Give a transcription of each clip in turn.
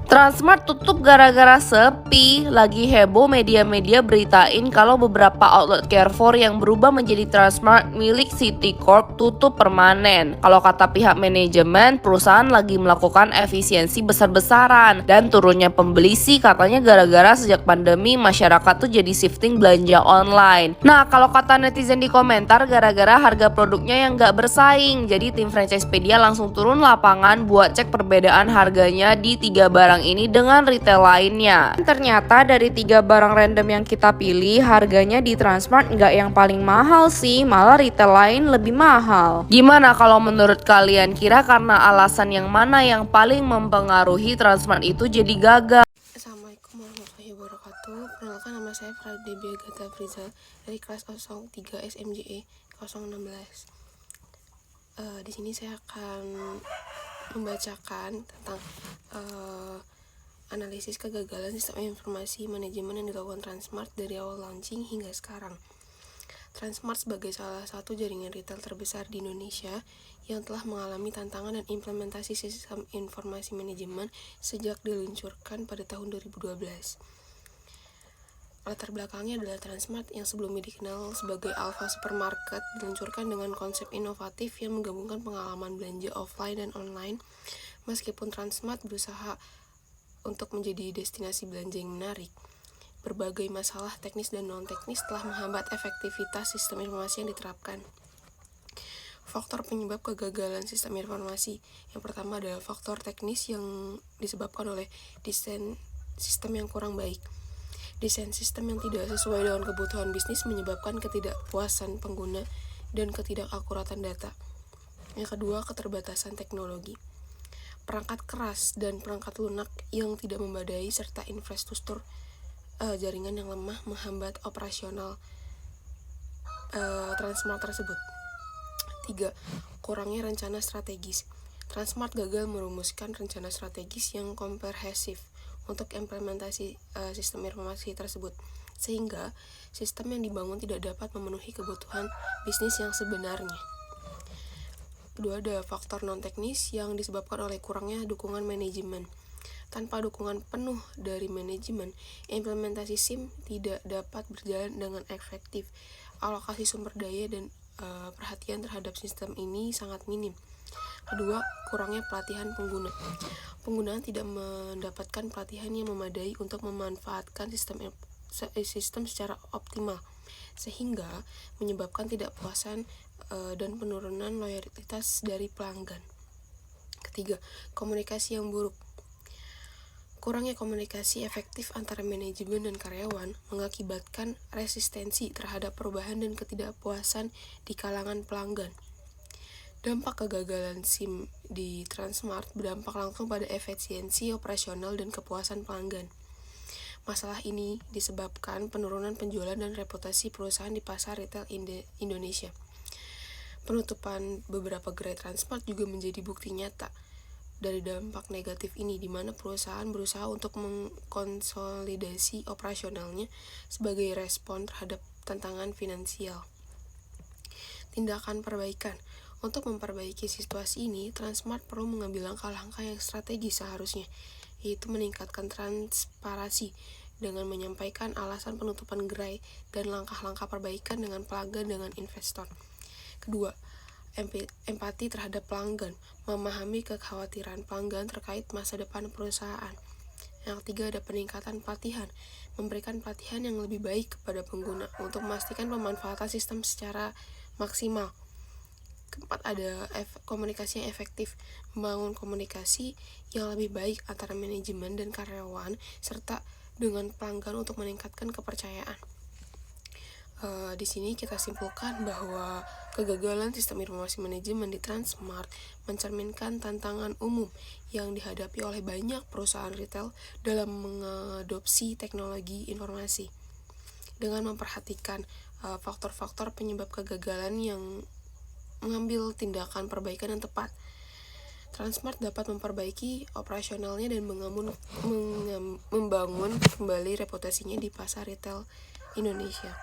Transmart tutup gara-gara sepi. Lagi heboh media-media beritain kalau beberapa outlet Carrefour yang berubah menjadi Transmart milik Citicorp tutup permanen. Kalau kata pihak manajemen, perusahaan lagi melakukan efisiensi besar-besaran dan turunnya pembeli sih katanya gara-gara sejak pandemi masyarakat tuh jadi shifting belanja online. Nah, kalau kata netizen di komentar gara-gara harga produknya yang nggak bersaing. Jadi tim Franchisepedia langsung turun lapangan buat cek perbedaan harganya di 3 barang ini dengan retail lainnya. Ternyata dari 3 barang random yang kita pilih, harganya di Transmart nggak yang paling mahal sih, malah retail lain lebih mahal. Gimana kalau menurut kalian, kira karena alasan yang mana yang paling mempengaruhi Transmart itu jadi gagal? Assalamualaikum warahmatullahi wabarakatuh. Perkenalkan, nama saya Pradebbia Agatha Afrizal dari kelas 03 SMJE 016. Di sini saya akan membacakan tentang analisis kegagalan sistem informasi manajemen yang dilakukan Transmart dari awal launching hingga sekarang. Transmart sebagai salah satu jaringan retail terbesar di Indonesia yang telah mengalami tantangan dan implementasi sistem informasi manajemen sejak diluncurkan pada tahun 2012. Latar belakangnya adalah Transmart yang sebelumnya dikenal sebagai Alfa Supermarket diluncurkan dengan konsep inovatif yang menggabungkan pengalaman belanja offline dan online. Meskipun Transmart berusaha untuk menjadi destinasi belanja yang menarik, berbagai masalah teknis dan non-teknis telah menghambat efektivitas sistem informasi yang diterapkan. Faktor penyebab kegagalan sistem informasi. Yang pertama adalah faktor teknis yang disebabkan oleh desain sistem yang kurang baik. Desain sistem yang tidak sesuai dengan kebutuhan bisnis menyebabkan ketidakpuasan pengguna dan ketidakakuratan data. Yang kedua, keterbatasan teknologi. Perangkat keras dan perangkat lunak yang tidak memadai serta infrastruktur jaringan yang lemah menghambat operasional Transmart tersebut. 3. Kurangnya rencana strategis. Transmart gagal merumuskan rencana strategis yang komprehensif untuk implementasi sistem informasi tersebut, sehingga sistem yang dibangun tidak dapat memenuhi kebutuhan bisnis yang sebenarnya. Kedua, ada faktor non-teknis yang disebabkan oleh kurangnya dukungan manajemen. Tanpa dukungan penuh dari manajemen, implementasi SIM tidak dapat berjalan dengan efektif. Alokasi sumber daya dan perhatian terhadap sistem ini sangat minim. Kedua, kurangnya pelatihan pengguna. Pengguna tidak mendapatkan pelatihan yang memadai untuk memanfaatkan sistem secara optimal, sehingga menyebabkan ketidakpuasan dan penurunan loyalitas dari pelanggan. Ketiga, komunikasi yang buruk. Kurangnya komunikasi efektif antara manajemen dan karyawan mengakibatkan resistensi terhadap perubahan dan ketidakpuasan di kalangan pelanggan. Dampak kegagalan SIM di Transmart berdampak langsung pada efisiensi operasional dan kepuasan pelanggan. Masalah ini disebabkan penurunan penjualan dan reputasi perusahaan di pasar retail Indonesia. Penutupan beberapa gerai Transmart juga menjadi bukti nyata dari dampak negatif ini, di mana perusahaan berusaha untuk mengkonsolidasi operasionalnya sebagai respon terhadap tantangan finansial. Tindakan perbaikan. Untuk memperbaiki situasi ini, Transmart perlu mengambil langkah-langkah yang strategis seharusnya, yaitu meningkatkan transparansi dengan menyampaikan alasan penutupan gerai dan langkah-langkah perbaikan dengan pelanggan dengan investor. Kedua, empati terhadap pelanggan, memahami kekhawatiran pelanggan terkait masa depan perusahaan. Yang ketiga, ada peningkatan pelatihan, memberikan pelatihan yang lebih baik kepada pengguna untuk memastikan pemanfaatan sistem secara maksimal. Keempat, ada komunikasi yang efektif, membangun komunikasi yang lebih baik antara manajemen dan karyawan serta dengan pelanggan untuk meningkatkan kepercayaan. Di sini kita simpulkan bahwa kegagalan sistem informasi manajemen di Transmart mencerminkan tantangan umum yang dihadapi oleh banyak perusahaan retail dalam mengadopsi teknologi informasi. Dengan memperhatikan faktor-faktor penyebab kegagalan yang mengambil tindakan perbaikan yang tepat, Transmart dapat memperbaiki operasionalnya dan membangun kembali reputasinya di pasar retail Indonesia.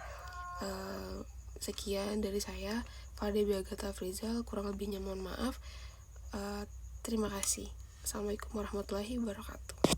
Sekian dari saya, Pradebbia Agatha Afrizal. Kurang lebihnya mohon maaf. Terima kasih. Assalamualaikum warahmatullahi wabarakatuh.